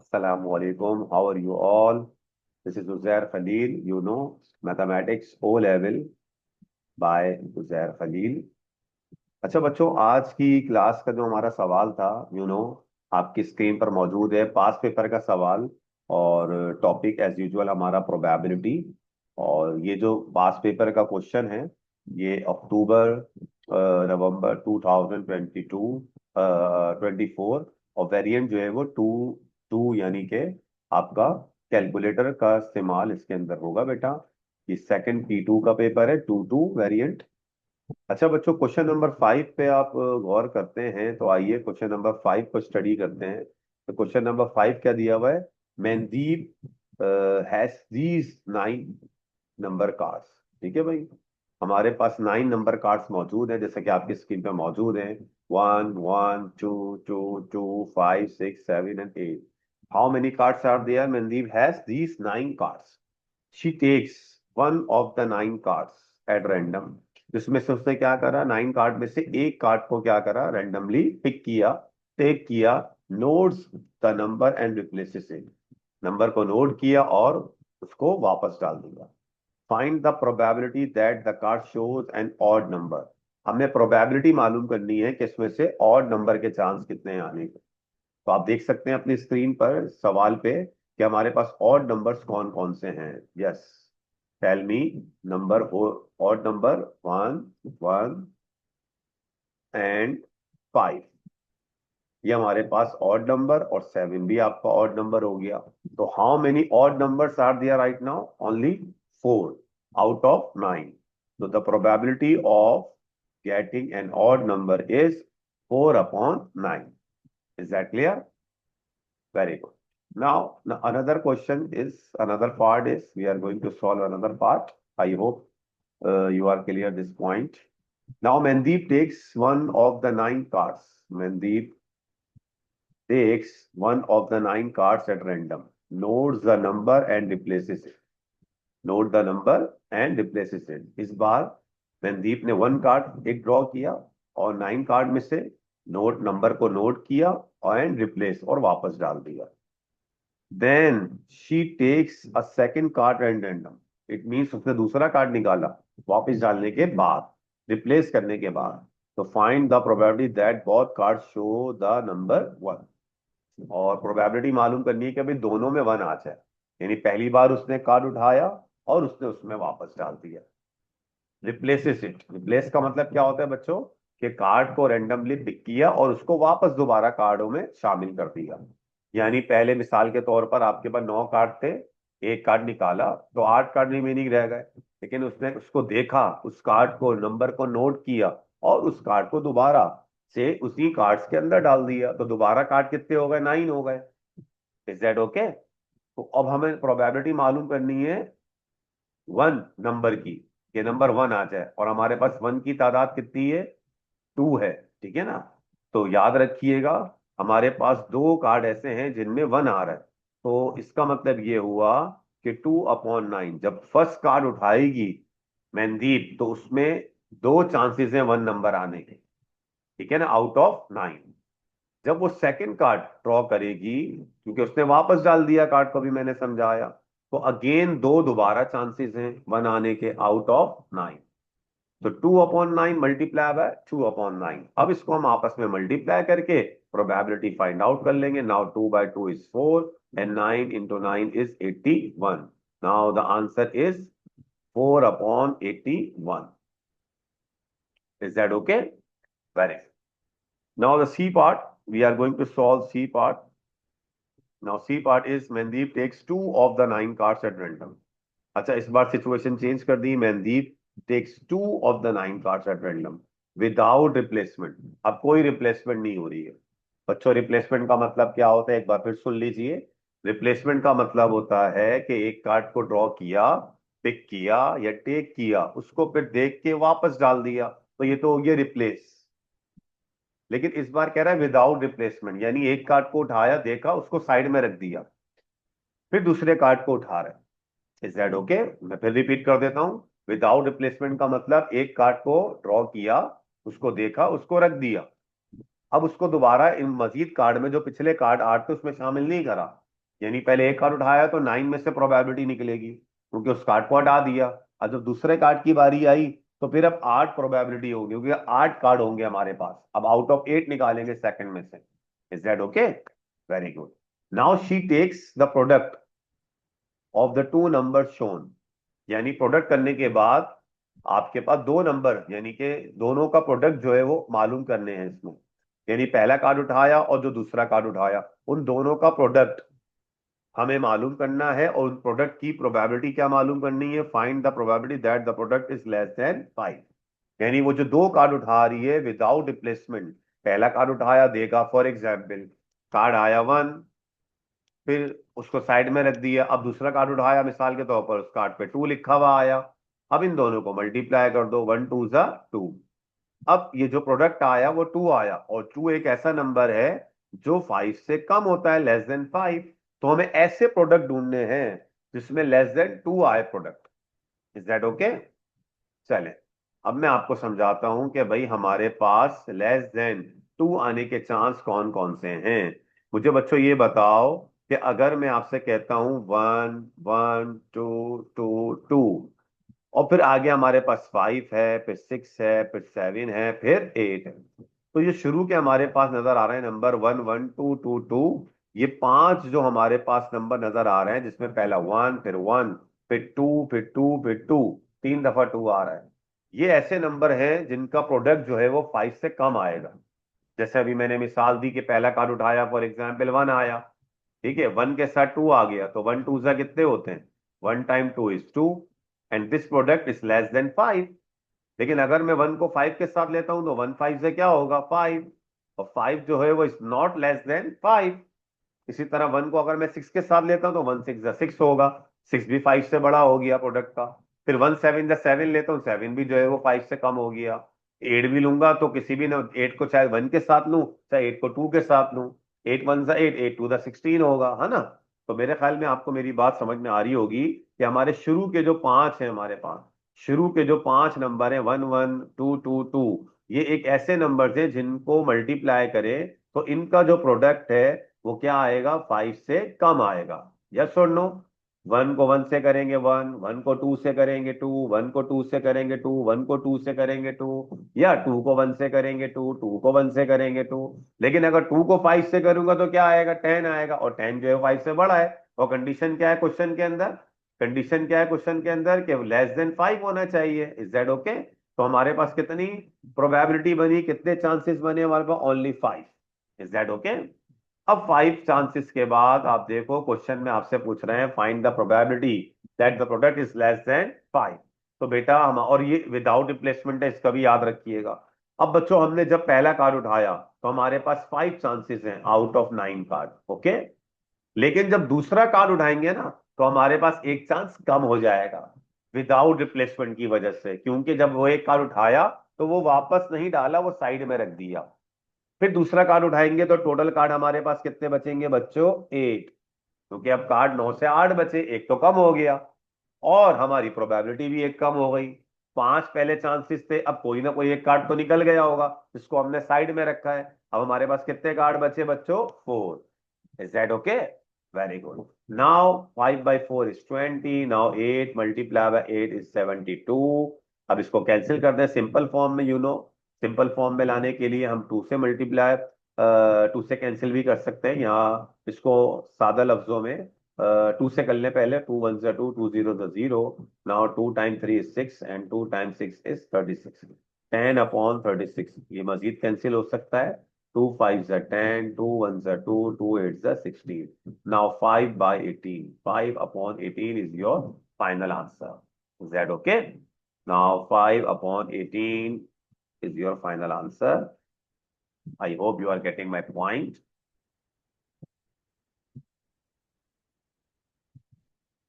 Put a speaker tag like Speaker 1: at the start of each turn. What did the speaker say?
Speaker 1: Assalamu alaikum. How are you all? This is Uzair Khalil. You know mathematics O level by Uzair Khalil. अच्छा बच्चों, आज की class का जो हमारा सवाल था, आपकी स्क्रीन पर मौजूद है पास पेपर का सवाल। और टॉपिक एज यूजुअल हमारा प्रोबेबिलिटी। और ये जो पास पेपर का क्वेश्चन है, ये अक्टूबर नवंबर 2022 24। और वेरिएंट जो है वो टू टू यानी कि आपका कैलकुलेटर का इस्तेमाल इसके अंदर होगा बेटा। ये सेकंड P2 का पेपर है, 2 वेरिएंट। अच्छा बच्चों, क्वेश्चन नंबर 5 पे आप गौर करते हैं, तो आइए क्वेश्चन नंबर 5 को स्टडी करते हैं। तो क्वेश्चन नंबर 5 क्या दिया हुआ है? Mandeep has these 9 number cards. ठीक है भाई, हमारे पास 9 नंबर कार्ड्स मौजूद हैं, जैसे कि आपकी स्क्रीन पे मौजूद हैं। 1 1 2 2 5 6 7 and 8। How many cards are there? Mandeep has these 9 cards. She takes one of the 9 cards at random. जिसमें से उसने क्या करा, 9 कार्ड में से एक कार्ड को क्या करा, रैंडमली पिक किया, टेक किया, notes the number and replaces it. Number को नोट किया और उसको वापस डाल दिया। Find the probability that the card shows N odd number. हमें प्रोबेबिलिटी मालूम करनी है कि इसमें से ऑड नंबर के चांस कितने हैं आने के। तो आप देख सकते हैं अपनी स्क्रीन पर सवाल पे कि हमारे पास ऑड नंबर्स कौन कौन से हैं। Yes, tell me number. Odd number 1 1 and 5। ये हमारे पास ऑड नंबर, और 7 भी आपका ऑड नंबर हो गया। तो how many odd numbers are there right now? Only 4 out of 9। तो the probability of getting an odd number is 4 upon 9. Is that clear? Very good. Now another question is, another part is, we are going to solve another part. I hope you are clear this point. Now Mandeep takes one of the 9 cards. Mandeep takes one of the 9 cards at random, notes the number and replaces it. Note the number and replaces it. इस बार मनदीप ने 1 card एक draw किया और 9 card में से note number को note किया और एंड रिप्लेस और वापस डाल दिया। Then she takes a second card and random. It means उसने दूसरा कार्ड निकाला वापस डालने के बाद, रिप्लेस करने के बाद। तो find the probability that both card show the number 1। और प्रोबेबिलिटी मालूम करनी है कि अभी दोनों में 1 आ जाए, यानी पहली बार उसने कार्ड उठाया और उसने उसमें वापस डाल दिया। Replaces it. रिप्लेस का मतलब क्या होता है बच्चों? कि कार्ड को रैंडमली पिक किया और उसको वापस दोबारा कार्डों में शामिल कर दिया। यानी पहले मिसाल के तौर पर आपके पास 9 कार्ड थे, एक कार्ड निकाला तो 8 कार्ड रिमेनिंग रह गए। लेकिन उसने उसको देखा, उस कार्ड को नंबर को नोट किया और उस कार्ड को दोबारा से उसी कार्ड्स के अंदर डाल दिया। तो दोबारा कार्ड कितने हो गए? 9 हो गए। Is that okay? तो अब हमें प्रोबेबिलिटी मालूम करनी है 1 नंबर की, ये नंबर 1 आ जाए। और हमारे पास 1 की तादाद कितनी है? 2 है। ठीक है ना? तो याद रखिएगा, हमारे पास 2 कार्ड ऐसे हैं जिनमें 1 आ रहा है। तो इसका मतलब ये हुआ कि 2/9 जब फर्स्ट कार्ड उठाएगी मनदीप, तो उसमें 2 चांसेस हैं 1 नंबर आने के। ठीक है ना, आउट ऑफ 9। जब वो सेकंड कार्ड ड्रॉ करेगी, क्योंकि उसने वापस डाल दिया कार्ड को, भी मैंने समझाया, तो अगेन 2 दोबारा चांसेस हैं 1 आने के, आउट ऑफ 9। तो 2/9 मल्टीप्लाई बाय 2/9। अब इसको हम आपस में मल्टीप्लाई करके प्रोबेबिलिटी फाइंड आउट कर लेंगे। Now 2/2 is 4 and 9 × 9 is 81। Now the answer is 4/81। Is that okay? Very good. Now the C part, we are going to solve C part. Now C part is Mandeep takes 2 of the 9 cards at random. अच्छा, इस बार situation change कर दी। Mandeep takes 2 of the 9 cards at random without replacement. अब कोई replacement नहीं हो रही है बच्चों। रिप्लेसमेंट का मतलब क्या होता है, एक बार फिर सुन लीजिए। रिप्लेसमेंट का मतलब होता है कि एक कार्ड को ड्रॉ किया, पिक किया या टेक किया, उसको फिर देख के वापस डाल दिया, तो ये तो हो गया रिप्लेस। लेकिन इस बार कह रहा है विदाउट रिप्लेसमेंट, यानी एक कार्ड को उठाया, देखा, उसको साइड में रख दिया, फिर दूसरे कार्ड को उठा रहा है। Is that okay? मैं फिर रिपीट कर देता हूं। विदाउट रिप्लेसमेंट का मतलब एक कार्ड को ड्रॉ किया, उसको देखा, उसको रख दिया, अब उसको दोबारा इन मजीद कार्ड में जो पिछले कार्ड 8 थे उसमें शामिल नहीं करा, यानी पहले एक कार्ड उठाया तो 9 में से प्रोबेबिलिटी निकलेगी, क्योंकि उस कार्ड को हटा दिया। और जब दूसरे कार्ड की बारी आई तो फिर अब 8 प्रोबेबिलिटी होगी, क्योंकि 8 कार्ड होंगे हमारे पास। अब आउट ऑफ 8 निकालेंगे सेकंड में से। Is that okay? Very good. Now she takes the product of the two number shown, यानी प्रोडक्ट करने के बाद आपके पास दो नंबर, यानी कि दोनों का प्रोडक्ट जो है वो मालूम करने हैं इसमें। यानी पहला कार्ड उठाया और जो दूसरा कार्ड उठाया, उन दोनों का प्रोडक्ट हमें मालूम करना है, और उन प्रोडक्ट की प्रोबेबिलिटी क्या मालूम करनी है? Find the probability that the product is less than 5। यानी वो जो दो कार्ड उठा रही है विदाउट रिप्लेसमेंट, पहला कार्ड उठाया देगा फॉर एग्जाम्पल कार्ड आया 1, फिर उसको साइड में रख दिया। अब दूसरा कार्ड उठाया मिसाल के तौर पर, उस कार्ड पे 2 लिखा हुआ आया। अब इन दोनों को मल्टीप्लाई कर दो, 1 2 जा 2। अब ये जो प्रोडक्ट आया वो 2 आया, और 2 एक ऐसा नंबर है जो 5 से कम होता है, लेस देन 5। तो हमें ऐसे प्रोडक्ट ढूंढने हैं जिसमें लेस देन 2 आए प्रोडक्ट। Is that okay? चले, अब मैं आपको समझाता हूं कि भाई हमारे पास लेस देन 2 आने के चांस कौन कौन से हैं। मुझे बच्चों ये बताओ कि अगर मैं आपसे कहता हूं 1 1 2 2 2, और फिर आगे हमारे पास 5 है, फिर 6 है, फिर 7 है, फिर 8 है, तो ये शुरू के हमारे पास नजर आ रहे हैं नंबर 1 1 2 2 2। ये 5 जो हमारे पास नंबर नजर आ रहे हैं, जिसमें पहला 1, फिर 1, फिर 2, फिर 2, फिर 2, 3 दफा 2 आ रहा है। ये ऐसे नंबर हैं जिनका प्रोडक्ट जो है वो 5 से कम आएगा। जैसे अभी मैंने मिसाल दी कि पहला कार्ड उठाया फॉर एग्जाम्पल 1 आया, ठीक है, 1 के साथ 2 आ गया, तो 1 2 जा कितने होते हैं? 1 time 2 is 2, and this product is less than 5। लेकिन अगर मैं 1 को 5 के साथ लेता हूं तो 1 5 से क्या होगा? 5, और 5 जो है वो इज नॉट लेस देन 5। इसी तरह 1 को अगर मैं 6 के साथ लेता हूं तो 1 6 जा 6 होगा, 6 भी 5 से बड़ा हो गया प्रोडक्ट का। फिर 1 7 जा 7 लेता हूं, 7 भी जो है वो 5 से कम हो गया। 8 भी लूंगा तो किसी भी ना, 8 को चाहे 1 के साथ लूं चाहे 8 को 2 के साथ लूं, 8 1 जा 8, 8 2 जा 16 होगा, है ना? तो मेरे ख्याल में आपको मेरी बात समझ में आ रही होगी कि हमारे शुरू के जो 5 हैं, हमारे पास शुरू के जो 5 नंबर हैं 1 1 2 2 2, ये एक ऐसे नंबर हैं जिनको मल्टीप्लाई करें तो इनका जो प्रोडक्ट है वो क्या आएगा? 5 से कम आएगा। यस और नो? 1 को 1 से करेंगे 1, 1 को 2 से करेंगे 2, 1 को 2 से करेंगे 2, 1 को 2 से करेंगे 2, या 2 को 1 से करेंगे 2, 2 को 1 से करेंगे 2। लेकिन अगर 2 को 5 से करूंगा तो क्या आएगा? 10 आएगा, और 10 जो है 5 से बड़ा है। और कंडीशन क्या है क्वेश्चन के अंदर? कंडीशन क्या है क्वेश्चन के अंदर? कि लेस देन 5 होना चाहिए। Is that okay? तो हमारे पास कितनी प्रोबेबिलिटी बनी, कितने चांसेस बने हमारे पास? ओनली 5। Is that okay? अब 5 चांसेस के बाद आप देखो क्वेश्चन में आपसे पूछ रहे हैं find the probability that the product is less than 5। तो बेटा हम, और ये विदाउट रिप्लेसमेंट है, इसका भी याद रखिएगा। अब बच्चों हमने जब पहला कार्ड उठाया तो हमारे पास 5 चांसेस हैं आउट ऑफ 9 कार्ड, ओके। लेकिन जब दूसरा कार्ड उठाएंगे ना तो हमारे पास एक चांस कम हो जाएगा विदाउट रिप्लेसमेंट की वजह से, क्योंकि जब वो एक कार्ड उठाया तो वो वापस नहीं डाला, वो साइड में रख दिया। फिर दूसरा कार्ड उठाएंगे तो टोटल कार्ड हमारे पास कितने बचेंगे बच्चों? 8, क्योंकि अब कार्ड 9 से 8 बचे, एक तो कम हो गया, और हमारी प्रोबेबिलिटी भी एक कम हो गई। 5 पहले चांसेस थे, अब कोई ना कोई एक कार्ड तो निकल गया होगा जिसको हमने साइड में रखा है। अब हमारे पास कितने कार्ड बचे बच्चों? 4। Is that okay? Very good. Now 5 by 4 is 20, now 8 multiply by 8 is 72। अब इसको कैंसिल कर दें सिंपल फॉर्म में, सिंपल फॉर्म में लाने के लिए हम 2 से मल्टीप्लाई, 2 से कैंसिल भी कर सकते हैं, यहाँ इसको सादा लफ्जों में 2 से कर लें पहले। 2 1 2, 2 0 0। Now 2 time 3 is 6 and 2 time 6 is 36। 10 upon 36, ये मजीद कैंसिल हो सकता है। 2 5 are 10, 2 1 are 2, 2 8 are 16। Now 5 by 18, 5 upon 18 is your final answer. Is that okay? Now 5 upon 18 is your final answer. I hope you are getting my point.